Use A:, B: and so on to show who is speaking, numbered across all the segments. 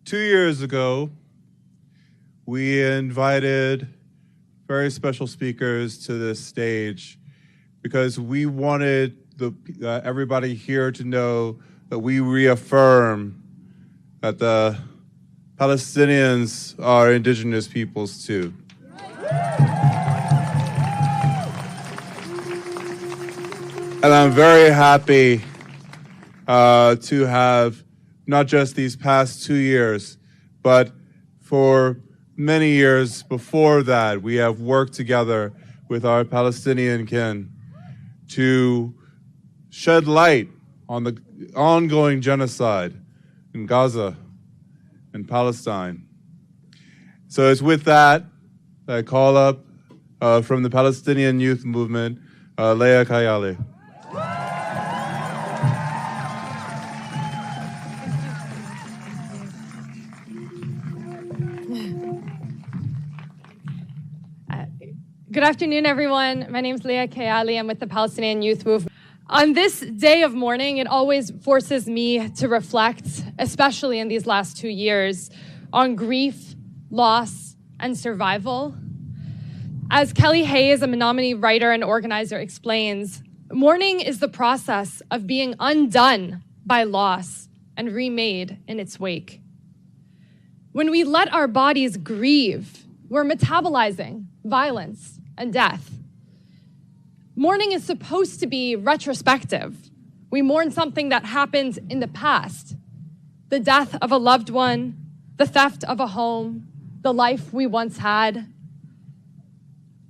A: 2 years ago, we invited very special speakers to this stage because we wanted everybody here to know that we reaffirm that the Palestinians are indigenous peoples too. And I'm very happy to have not just these past 2 years, but for many years before that, we have worked together with our Palestinian kin to shed light on the ongoing genocide in Gaza and Palestine. So it's with that I call up from the Palestinian Youth Movement, Leah Kayali.
B: Good afternoon, everyone. My name is Leah Kayali. I'm with the Palestinian Youth Movement. On this day of mourning, it always forces me to reflect, especially in these last 2 years, on grief, loss, and survival. As Kelly Hayes, a Menominee writer and organizer, explains, mourning is the process of being undone by loss and remade in its wake. When we let our bodies grieve, we're metabolizing violence and death. Mourning is supposed to be retrospective. We mourn something that happened in the past. The death of a loved one, the theft of a home, the life we once had.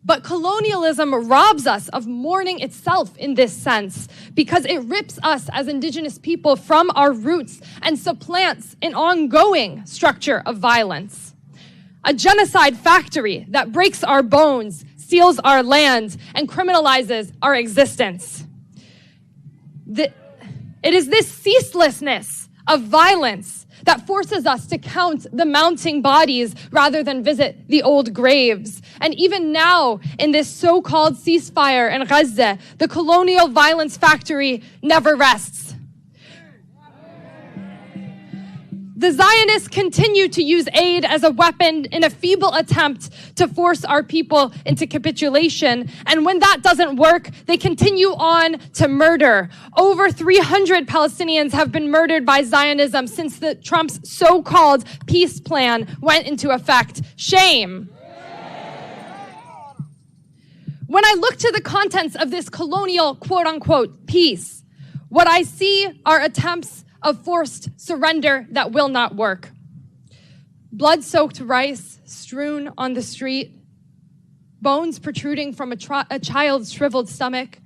B: But colonialism robs us of mourning itself in this sense because it rips us as indigenous people from our roots and supplants an ongoing structure of violence. A genocide factory that breaks our bones, steals our land, and criminalizes our existence. It is this ceaselessness of violence that forces us to count the mounting bodies rather than visit the old graves. And even now, in this so-called ceasefire in Gaza, the colonial violence factory never rests. The Zionists continue to use aid as a weapon in a feeble attempt to force our people into capitulation. And when that doesn't work, they continue on to murder. Over 300 Palestinians have been murdered by Zionism since Trump's so-called peace plan went into effect. Shame. When I look to the contents of this colonial quote-unquote peace, what I see are attempts of forced surrender that will not work. Blood-soaked rice strewn on the street, bones protruding from a child's shriveled stomach,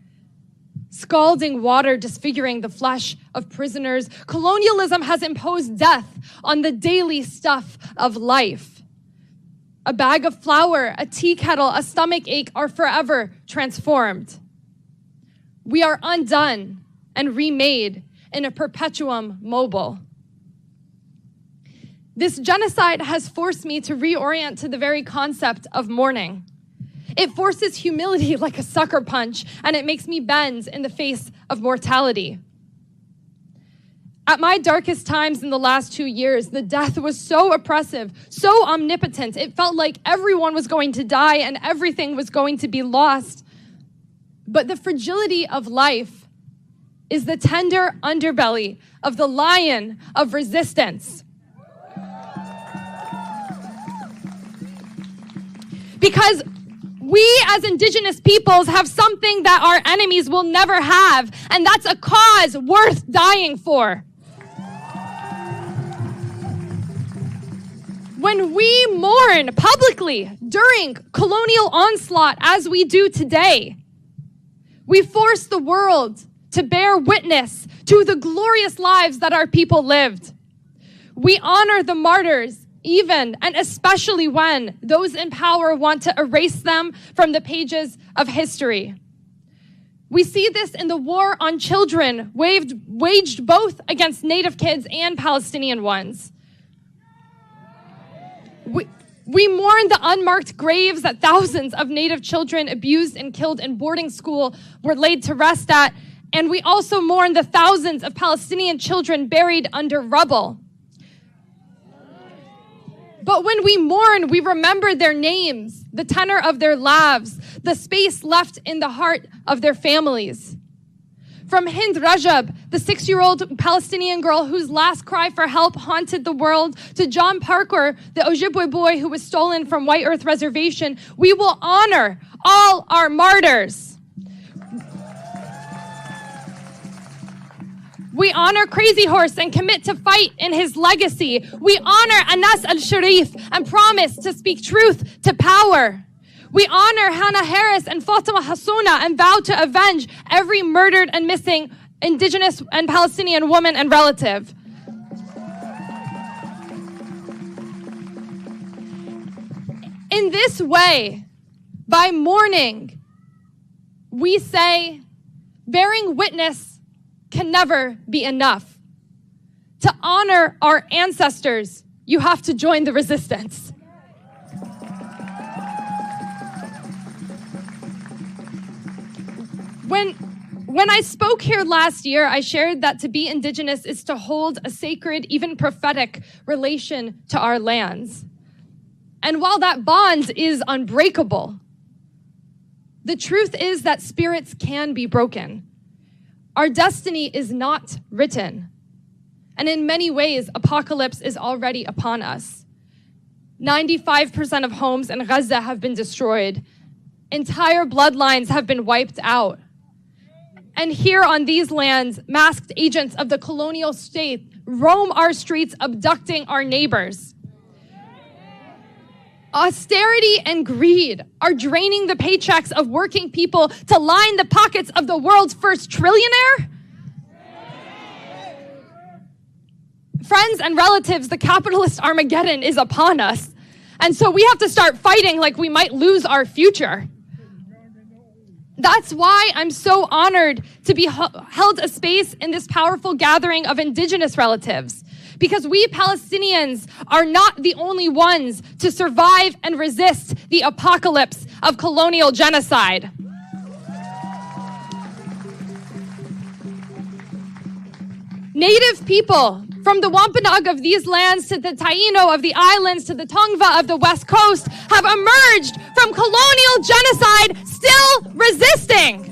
B: scalding water disfiguring the flesh of prisoners. Colonialism has imposed death on the daily stuff of life. A bag of flour, a tea kettle, a stomach ache are forever transformed. We are undone and remade in a perpetuum mobile. This genocide has forced me to reorient to the very concept of mourning. It forces humility like a sucker punch, and it makes me bend in the face of mortality. At my darkest times in the last 2 years, the death was so oppressive, so omnipotent. It felt like everyone was going to die and everything was going to be lost. But the fragility of life is the tender underbelly of the lion of resistance. Because we as indigenous peoples have something that our enemies will never have, and that's a cause worth dying for. When we mourn publicly during colonial onslaught as we do today, we force the world to bear witness to the glorious lives that our people lived. We honor the martyrs even and especially when those in power want to erase them from the pages of history. We see this in the war on children waged both against Native kids and Palestinian ones. We mourn the unmarked graves that thousands of Native children abused and killed in boarding school were laid to rest at. And we also mourn the thousands of Palestinian children buried under rubble. But when we mourn, we remember their names, the tenor of their lives, the space left in the heart of their families. From Hind Rajab, the 6-year-old Palestinian girl whose last cry for help haunted the world, to John Parker, the Ojibwe boy who was stolen from White Earth Reservation, we will honor all our martyrs. We honor Crazy Horse and commit to fight in his legacy. We honor Anas al-Sharif and promise to speak truth to power. We honor Hannah Harris and Fatima Hassouna and vow to avenge every murdered and missing Indigenous and Palestinian woman and relative. In this way, by mourning, we say, bearing witness can never be enough. To honor our ancestors, you have to join the resistance. When I spoke here last year, I shared that to be Indigenous is to hold a sacred, even prophetic relation to our lands. And while that bond is unbreakable, the truth is that spirits can be broken. Our destiny is not written. And in many ways, apocalypse is already upon us. 95% of homes in Gaza have been destroyed. Entire bloodlines have been wiped out. And here on these lands, masked agents of the colonial state roam our streets, abducting our neighbors. Austerity and greed are draining the paychecks of working people to line the pockets of the world's first trillionaire. Friends and relatives, the capitalist Armageddon is upon us. And so we have to start fighting like we might lose our future. That's why I'm so honored to be held a space in this powerful gathering of Indigenous relatives. Because we Palestinians are not the only ones to survive and resist the apocalypse of colonial genocide. Native people, from the Wampanoag of these lands to the Taino of the islands to the Tongva of the West Coast, have emerged from colonial genocide still resisting.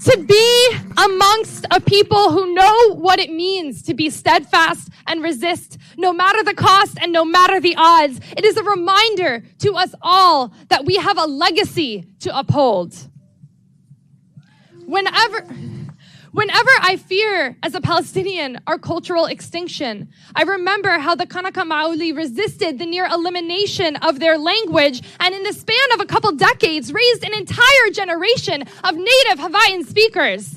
B: To be amongst a people who know what it means to be steadfast and resist, no matter the cost and no matter the odds, it is a reminder to us all that we have a legacy to uphold. Whenever I fear, as a Palestinian, our cultural extinction, I remember how the Kanaka Maoli resisted the near elimination of their language, and in the span of a couple decades, raised an entire generation of native Hawaiian speakers.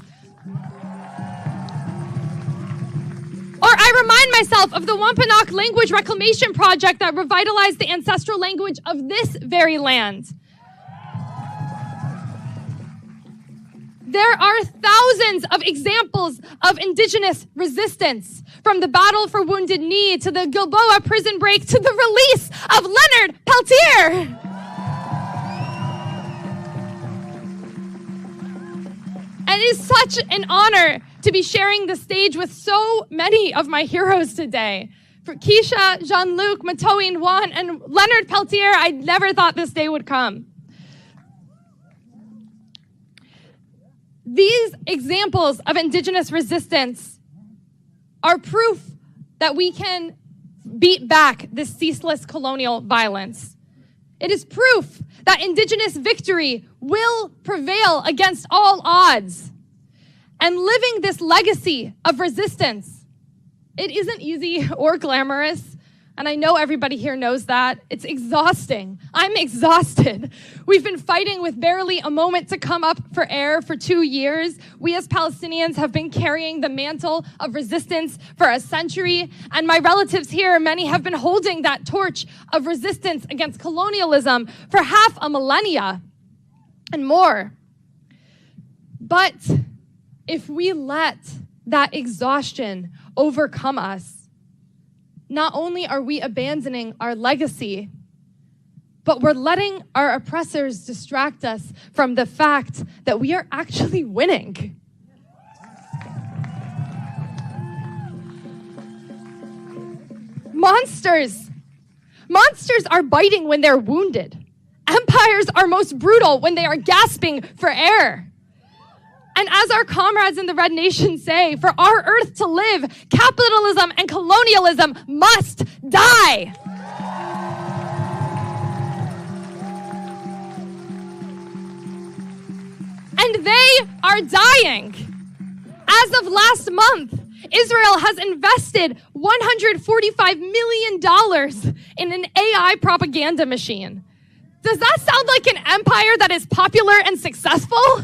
B: Or I remind myself of the Wampanoag Language Reclamation Project that revitalized the ancestral language of this very land. There are thousands of examples of Indigenous resistance, from the battle for Wounded Knee to the Gilboa prison break to the release of Leonard Peltier. And it is such an honor to be sharing the stage with so many of my heroes today. For Keisha, Jean-Luc, Matoin, Juan, and Leonard Peltier, I never thought this day would come. These examples of Indigenous resistance are proof that we can beat back this ceaseless colonial violence. It is proof that Indigenous victory will prevail against all odds. And living this legacy of resistance, it isn't easy or glamorous. And I know everybody here knows that. It's exhausting. I'm exhausted. We've been fighting with barely a moment to come up for air for 2 years. We as Palestinians have been carrying the mantle of resistance for a century. And my relatives here, many have been holding that torch of resistance against colonialism for half a millennia and more. But if we let that exhaustion overcome us, not only are we abandoning our legacy, but we're letting our oppressors distract us from the fact that we are actually winning. monsters. Monsters are biting when they're wounded. Empires are most brutal when they are gasping for air. And as our comrades in the Red Nation say, for our earth to live, capitalism and colonialism must die. And they are dying. As of last month, Israel has invested $145 million in an AI propaganda machine. Does that sound like an empire that is popular and successful?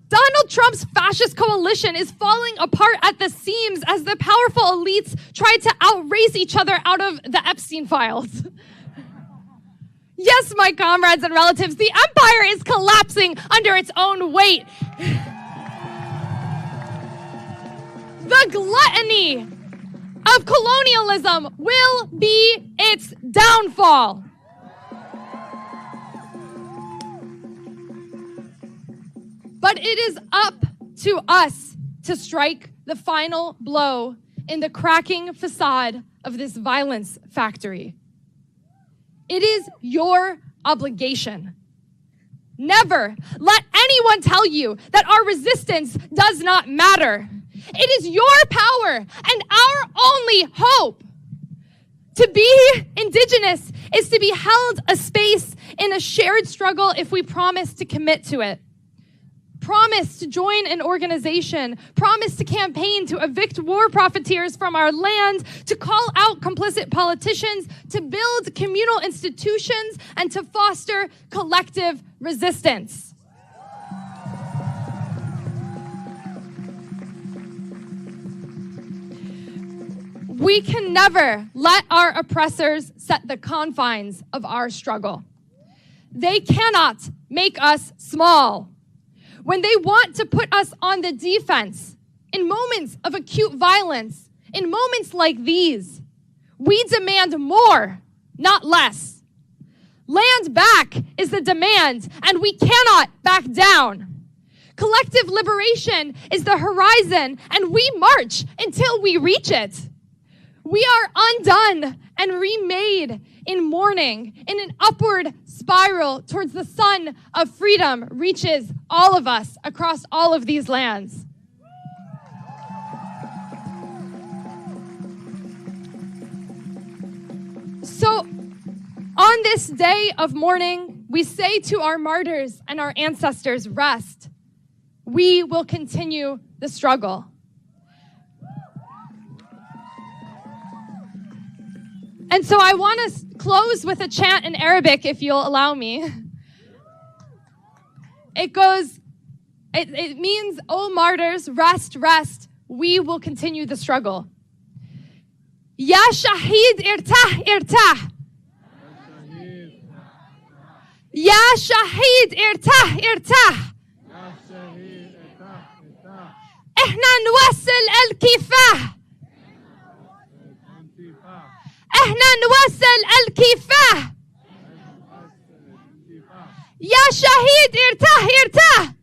B: Donald Trump's fascist coalition is falling apart at the seams as the powerful elites try to outrace each other out of the Epstein files. Yes, my comrades and relatives, the empire is collapsing under its own weight. The gluttony of colonialism will be its downfall. But it is up to us to strike the final blow in the cracking facade of this violence factory. It is your obligation. Never let anyone tell you that our resistance does not matter. It is your power and our only hope. To be Indigenous is to be held a space in a shared struggle if we promise to commit to it. Promise to join an organization, promise to campaign to evict war profiteers from our land, to call out complicit politicians, to build communal institutions, and to foster collective resistance. We can never let our oppressors set the confines of our struggle. They cannot make us small. When they want to put us on the defense, in moments of acute violence, in moments like these, we demand more, not less. Land back is the demand, and we cannot back down. Collective liberation is the horizon, and we march until we reach it. We are undone and remade in mourning, in an upward spiral towards the sun of freedom reaches all of us across all of these lands. So, on this day of mourning, we say to our martyrs and our ancestors, rest. We will continue the struggle. And so I want to close with a chant in Arabic, if you'll allow me. It goes, it means, oh martyrs, rest, rest. We will continue the struggle. Ya Shaheed irtah, irtah. Ya Shaheed irtah, irtah. احنا نوصل الكفاح. احنا نوصل الكفاح. يا شهيد ارتاح ارتاح.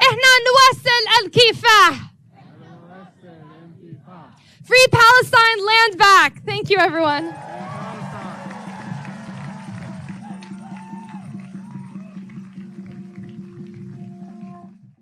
B: احنا نوصل الكفاح. Free Palestine, land back. Thank you, everyone.